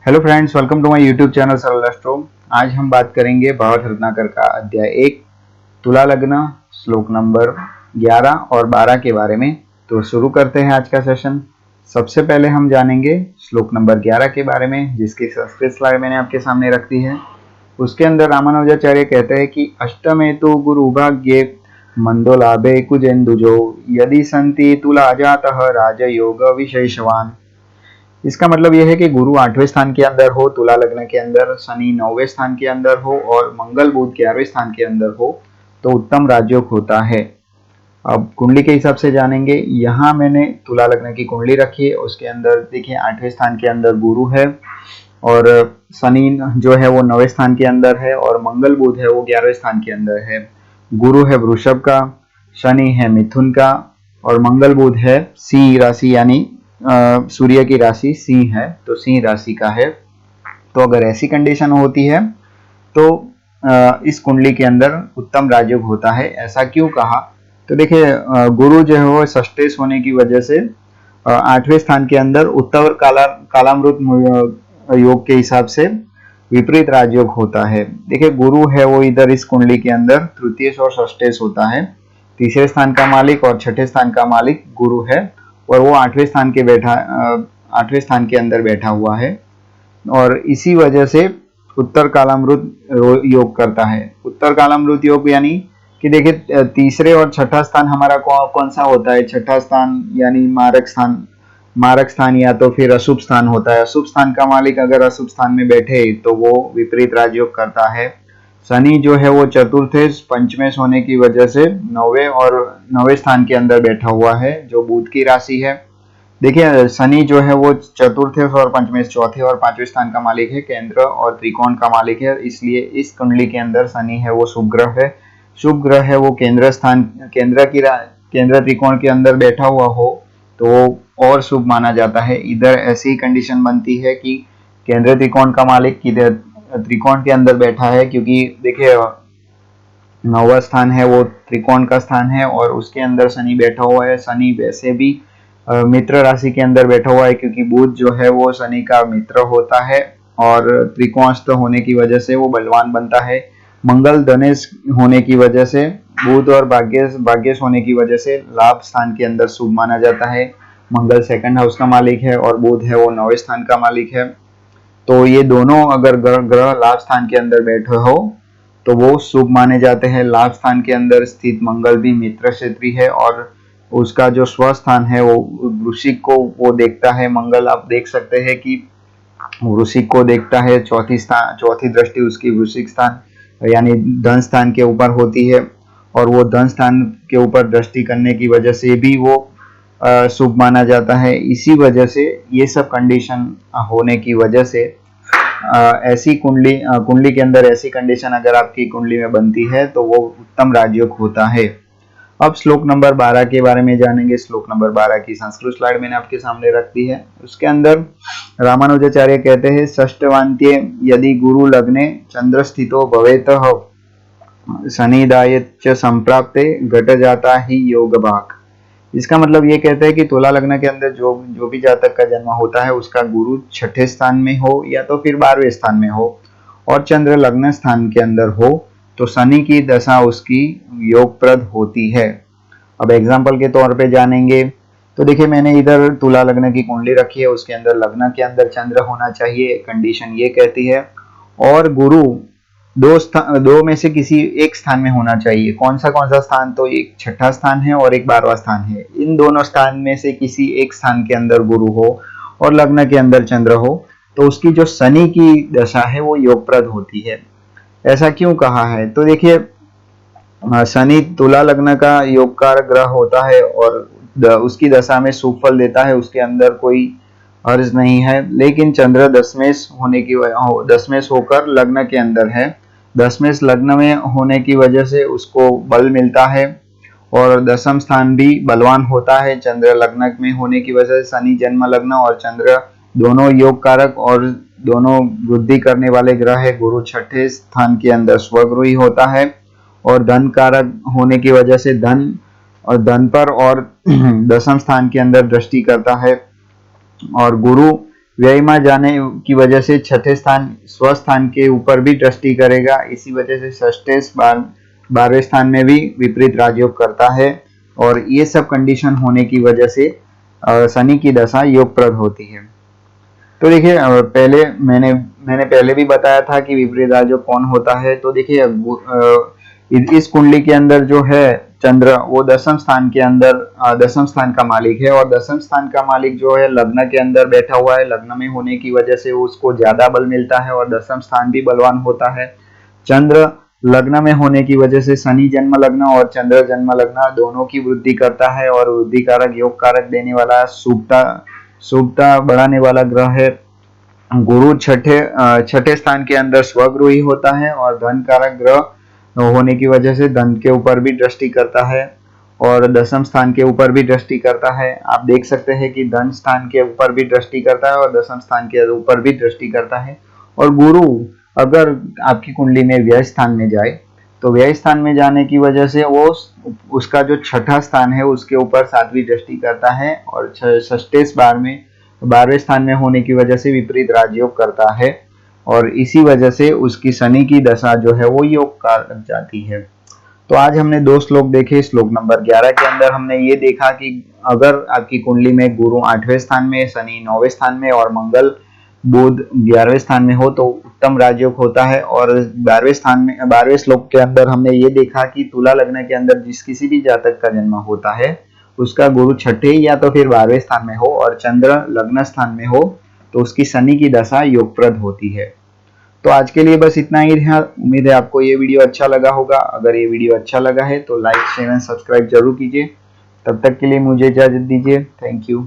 Hello friends, welcome to my YouTube channel Saral Astro. आज हम बात करेंगे भावार्थ रत्नाकर का अध्याय 1 तुला लग्न श्लोक नंबर 11 और 12 के बारे में। तो शुरू करते हैं आज का सेशन। सबसे पहले हम जानेंगे श्लोक नंबर 11 के बारे में, जिसकी संस्कृत स्लाइड मैंने आपके सामने रख दी है। उसके अंदर रामानुजाचार्य कहते हैं कि अष्टमे तो गुरु भाग्ये मंदो लाभे कुजेन्दुजो यदि संति तुला जातः राजयोग विशेषवान। इसका मतलब यह है कि गुरु 8वें स्थान के अंदर हो, तुला लग्न के अंदर, शनि 9वें स्थान के अंदर हो और मंगल बुध 11वें स्थान के अंदर हो तो उत्तम राजयोग होता है। अब कुंडली के हिसाब से जानेंगे। यहाँ मैंने तुला लग्न की कुंडली रखी है, उसके अंदर देखिए 8वें स्थान के अंदर गुरु है और शनि जो है वो 9वें स्थान के अंदर है और मंगल बुध है वो 11वें स्थान के अंदर है। गुरु है वृषभ का, शनि है मिथुन का और मंगल बुध है सिंह राशि, यानी सूर्य की राशि सिंह है तो सिंह राशि का है। तो अगर ऐसी कंडीशन होती है तो इस कुंडली के अंदर उत्तम राजयोग होता है। ऐसा क्यों कहा? तो देखिए गुरु जो है वो षष्ठेश होने की वजह से 8वें स्थान के अंदर उत्तर कालामृत योग के हिसाब से विपरीत राजयोग होता है। देखिए गुरु है वो इधर इस कुंडली के अंदर तृतीयेश और षष्ठेश होता है। तीसरे स्थान का मालिक और छठे स्थान का मालिक गुरु है और वो 8वें स्थान के अंदर बैठा हुआ है और इसी वजह से उत्तर कालामृत योग करता है। उत्तर कालामृत योग यानी कि देखिए तीसरे और छठा स्थान हमारा कौन सा होता है? छठा स्थान यानी मारक स्थान या तो फिर अशुभ स्थान होता है। अशुभ स्थान का मालिक अगर अशुभ स्थान में बैठे तो वो विपरीत राजयोग करता है। शनि जो है वो चतुर्थेश पंचमेश होने की वजह से 9वें स्थान के अंदर बैठा हुआ है जो बुध की राशि है। देखिए शनि जो है वो चतुर्थेश और पंचमेश, चौथे और 5वें स्थान का मालिक है, केंद्र और त्रिकोण का मालिक है। इसलिए इस कुंडली के अंदर शनि है वो शुभ ग्रह है। शुभ ग्रह है वो केंद्र त्रिकोण के अंदर बैठा हुआ हो तो और शुभ माना जाता है। इधर ऐसी कंडीशन बनती है कि केंद्र त्रिकोण का मालिक किधर त्रिकोण के अंदर बैठा है, क्योंकि देखिए 9वां स्थान है वो त्रिकोण का स्थान है और उसके अंदर शनि बैठा हुआ है। शनि वैसे भी मित्र राशि के अंदर बैठा हुआ है क्योंकि बुध जो है वो शनि का मित्र होता है और त्रिकोणस्थ होने की वजह से वो बलवान बनता है। मंगल धनेश होने की वजह से, बुध और भाग्येश होने की वजह से लाभ स्थान के अंदर शुभ माना जाता है। मंगल सेकंड हाउस का मालिक है और बुध है वो 9वें स्थान का मालिक है। तो ये दोनों अगर ग्रह लाभ स्थान के अंदर बैठे हो तो वो शुभ माने जाते हैं। लाभ स्थान के अंदर स्थित मंगल भी मित्र क्षेत्री है और उसका जो स्वस्थान है वो वृश्चिक को वो देखता है। मंगल आप देख सकते हैं कि वृश्चिक को देखता है। चौथी दृष्टि उसकी वृश्चिक स्थान यानी धन स्थान के ऊपर होती है और वो धन स्थान के ऊपर दृष्टि करने की वजह से भी वो शुभ माना जाता है। इसी वजह से ये सब कंडीशन होने की वजह से ऐसी कुंडली के अंदर ऐसी कंडीशन अगर आपकी कुंडली में बनती है तो वो उत्तम राजयोग होता है। अब श्लोक नंबर 12 के बारे में जानेंगे। श्लोक नंबर 12 की संस्कृत स्लाइड मैंने आपके सामने रख दी है। उसके अंदर रामानुजाचार्य कहते हैं षष्ठवान्त्ये यदि गुरु लग्ने चंद्र स्थितो भवेतः शनिदायच संप्राप्ते घट जाता ही योग भाग। इसका मतलब ये कहते हैं कि तुला लग्न के अंदर जो भी जातक का जन्म होता है उसका गुरु छठे स्थान में हो या तो फिर 12वें स्थान में हो और चंद्र लग्न स्थान के अंदर हो तो शनि की दशा उसकी योगप्रद होती है। अब एग्जाम्पल के तौर पे जानेंगे तो देखिए मैंने इधर तुला लग्न की कुंडली रखी है, उसके अंदर लग्न के अंदर चंद्र होना चाहिए, कंडीशन ये कहती है, और गुरु दो में से किसी एक स्थान में होना चाहिए। कौन सा स्थान? तो एक छठा स्थान है और एक 12वां स्थान है। इन दोनों स्थान में से किसी एक स्थान के अंदर गुरु हो और लग्न के अंदर चंद्र हो तो उसकी जो शनि की दशा है वो योगप्रद होती है। ऐसा क्यों कहा है? तो देखिए शनि तुला लग्न का योगकार ग्रह होता है और उसकी दशा में शुभ फल देता है, उसके अंदर कोई अर्ज नहीं है। लेकिन चंद्र दशमेश होकर लग्न के अंदर है, दशमेश लग्न में होने की वजह से उसको बल मिलता है और दशम स्थान भी बलवान होता है। चंद्र लग्न में होने की वजह से शनि जन्म लग्न और चंद्र दोनों योग कारक और दोनों वृद्धि करने वाले ग्रह है। गुरु छठे स्थान के अंदर स्वगृही होता है और धन कारक होने की वजह से धन पर और दशम स्थान के अंदर दृष्टि करता है और गुरु व्यय में जाने की वजह से छठे स्थान स्वस्थान के ऊपर भी दृष्टि करेगा। इसी वजह से षष्ठे 12वें स्थान में भी विपरीत राजयोग करता है। और ये सब कंडीशन होने की वजह से शनि की दशा योगप्रद होती है। तो देखिए पहले मैंने पहले भी बताया था कि विपरीत राजयोग कौन होता है। तो देखिए इस कुंडली के अंदर जो है चंद्र, वो दशम स्थान के अंदर दशम स्थान का मालिक है। और दशम स्थान का मालिक जो है लग्न के अंदर बैठा हुआ है। लग्न में होने की वजह से उसको ज्यादा बल मिलता है और दशम स्थान भी बलवान होता है। चंद्र लग्न में होने की वजह से शनि जन्म लग्न और चंद्र जन्म लग्न दोनों की वृद्धि करता है और वृद्धि कारक योग कारक देने वाला शुभता बढ़ाने वाला ग्रह है। गुरु छठे स्थान के अंदर स्वगृही होता है और धन कारक ग्रह होने की वजह से धन के ऊपर भी दृष्टि करता है और दशम स्थान के ऊपर भी दृष्टि करता है। आप देख सकते हैं कि धन स्थान के ऊपर भी दृष्टि करता है और दशम स्थान के ऊपर भी दृष्टि करता है। और गुरु अगर आपकी कुंडली में व्यय स्थान में जाए तो व्यय स्थान में जाने की वजह से वो उसका जो छठा स्थान है उसके ऊपर सातवीं दृष्टि करता है और षष्ठे 12वें स्थान में होने की वजह से विपरीत राजयोग करता है। और इसी वजह से उसकी शनि की दशा जो है वो योग कारक जाती है। तो आज हमने 2 श्लोक देखे। श्लोक नंबर 11 के अंदर हमने ये देखा कि अगर आपकी कुंडली में गुरु 8वें स्थान में, शनि 9वें स्थान में और मंगल बुध 11वें स्थान में हो तो उत्तम राजयोग होता है। और 12वें श्लोक के अंदर हमने ये देखा कि तुला लग्न के अंदर जिस किसी भी जातक का जन्म होता है उसका गुरु छठे या तो फिर 12वें स्थान में हो और चंद्र लग्न स्थान में हो तो उसकी शनि की दशा योगप्रद होती है। तो आज के लिए बस इतना ही है। उम्मीद है आपको ये वीडियो अच्छा लगा होगा। अगर ये वीडियो अच्छा लगा है तो लाइक शेयर एंड सब्सक्राइब जरूर कीजिए। तब तक के लिए मुझे इजाजत दीजिए। Thank you.